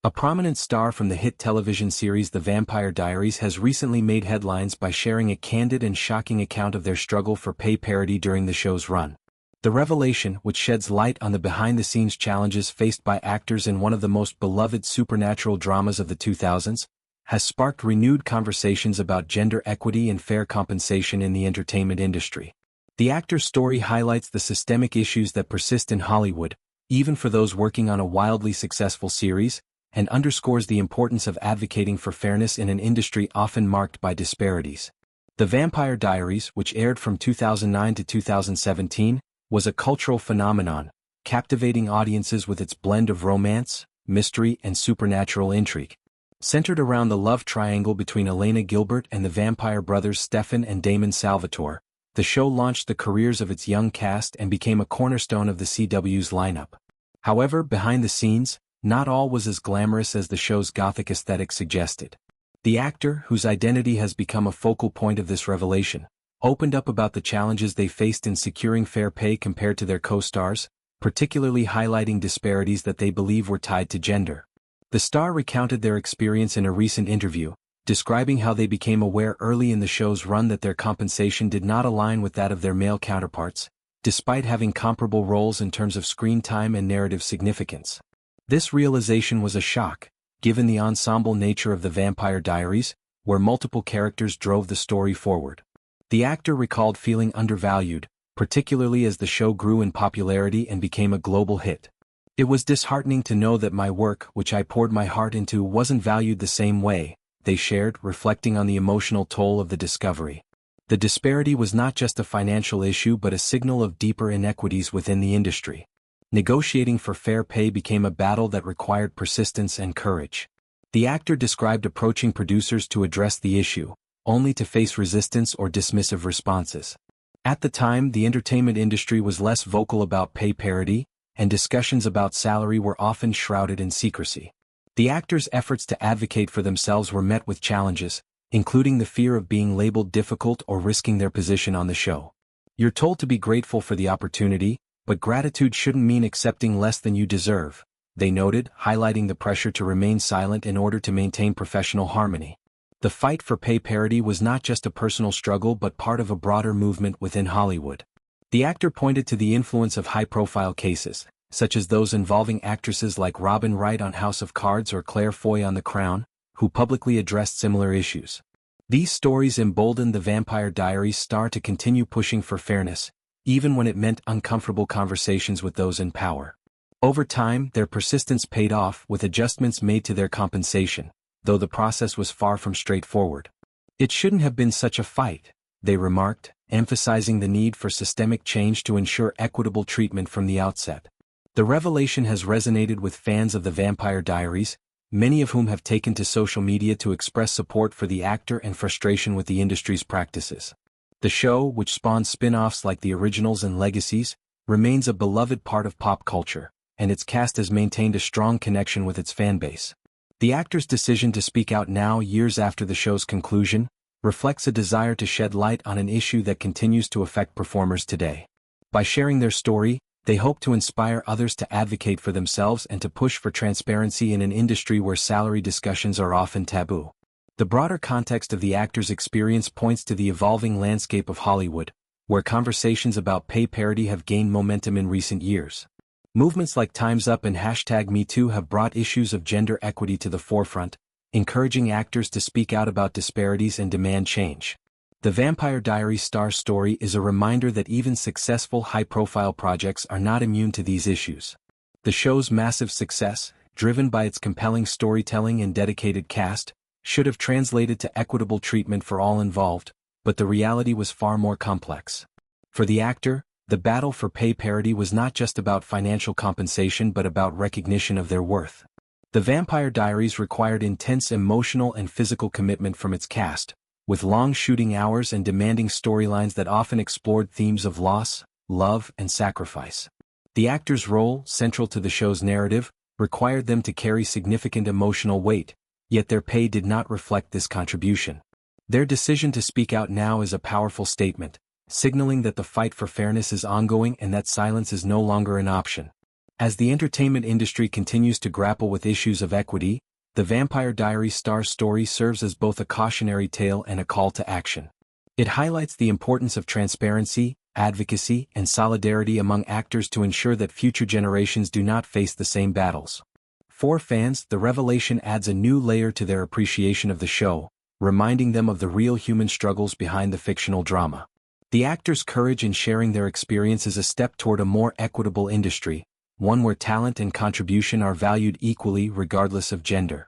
A prominent star from the hit television series The Vampire Diaries has recently made headlines by sharing a candid and shocking account of their struggle for pay parity during the show's run. The revelation, which sheds light on the behind-the-scenes challenges faced by actors in one of the most beloved supernatural dramas of the 2000s, has sparked renewed conversations about gender equity and fair compensation in the entertainment industry. The actor's story highlights the systemic issues that persist in Hollywood, even for those working on a wildly successful series, and underscores the importance of advocating for fairness in an industry often marked by disparities. The Vampire Diaries, which aired from 2009 to 2017, was a cultural phenomenon, captivating audiences with its blend of romance, mystery, and supernatural intrigue. Centered around the love triangle between Elena Gilbert and the vampire brothers Stefan and Damon Salvatore, the show launched the careers of its young cast and became a cornerstone of the CW's lineup. However, behind the scenes, not all was as glamorous as the show's gothic aesthetic suggested. The actor, whose identity has become a focal point of this revelation, opened up about the challenges they faced in securing fair pay compared to their co-stars, particularly highlighting disparities that they believe were tied to gender. The star recounted their experience in a recent interview, describing how they became aware early in the show's run that their compensation did not align with that of their male counterparts, despite having comparable roles in terms of screen time and narrative significance. This realization was a shock, given the ensemble nature of The Vampire Diaries, where multiple characters drove the story forward. The actor recalled feeling undervalued, particularly as the show grew in popularity and became a global hit. It was disheartening to know that my work, which I poured my heart into, wasn't valued the same way, they shared, reflecting on the emotional toll of the discovery. The disparity was not just a financial issue but a signal of deeper inequities within the industry. Negotiating for fair pay became a battle that required persistence and courage. The actor described approaching producers to address the issue, only to face resistance or dismissive responses. At the time, the entertainment industry was less vocal about pay parity, and discussions about salary were often shrouded in secrecy. The actors' efforts to advocate for themselves were met with challenges, including the fear of being labeled difficult or risking their position on the show. You're told to be grateful for the opportunity, but gratitude shouldn't mean accepting less than you deserve, they noted, highlighting the pressure to remain silent in order to maintain professional harmony. The fight for pay parity was not just a personal struggle but part of a broader movement within Hollywood. The actor pointed to the influence of high-profile cases, such as those involving actresses like Robin Wright on House of Cards or Claire Foy on The Crown, who publicly addressed similar issues. These stories emboldened the Vampire Diaries star to continue pushing for fairness, even when it meant uncomfortable conversations with those in power. Over time, their persistence paid off with adjustments made to their compensation, though the process was far from straightforward. It shouldn't have been such a fight, they remarked, emphasizing the need for systemic change to ensure equitable treatment from the outset. The revelation has resonated with fans of The Vampire Diaries, many of whom have taken to social media to express support for the actor and frustration with the industry's practices. The show, which spawned spin-offs like the originals and legacies, remains a beloved part of pop culture, and its cast has maintained a strong connection with its fanbase. The actor's decision to speak out now, years after the show's conclusion, reflects a desire to shed light on an issue that continues to affect performers today. By sharing their story, they hope to inspire others to advocate for themselves and to push for transparency in an industry where salary discussions are often taboo. The broader context of the actor's experience points to the evolving landscape of Hollywood, where conversations about pay parity have gained momentum in recent years. Movements like Time's Up and #MeToo have brought issues of gender equity to the forefront, encouraging actors to speak out about disparities and demand change. The Vampire Diaries star's story is a reminder that even successful high-profile projects are not immune to these issues. The show's massive success, driven by its compelling storytelling and dedicated cast, should have translated to equitable treatment for all involved, but the reality was far more complex. For the actor, the battle for pay parity was not just about financial compensation but about recognition of their worth. The Vampire Diaries required intense emotional and physical commitment from its cast, with long shooting hours and demanding storylines that often explored themes of loss, love, and sacrifice. The actor's role, central to the show's narrative, required them to carry significant emotional weight, yet their pay did not reflect this contribution. Their decision to speak out now is a powerful statement, signaling that the fight for fairness is ongoing and that silence is no longer an option. As the entertainment industry continues to grapple with issues of equity, the Vampire Diaries star's story serves as both a cautionary tale and a call to action. It highlights the importance of transparency, advocacy, and solidarity among actors to ensure that future generations do not face the same battles. For fans, the revelation adds a new layer to their appreciation of the show, reminding them of the real human struggles behind the fictional drama. The actors' courage in sharing their experience is a step toward a more equitable industry, one where talent and contribution are valued equally regardless of gender.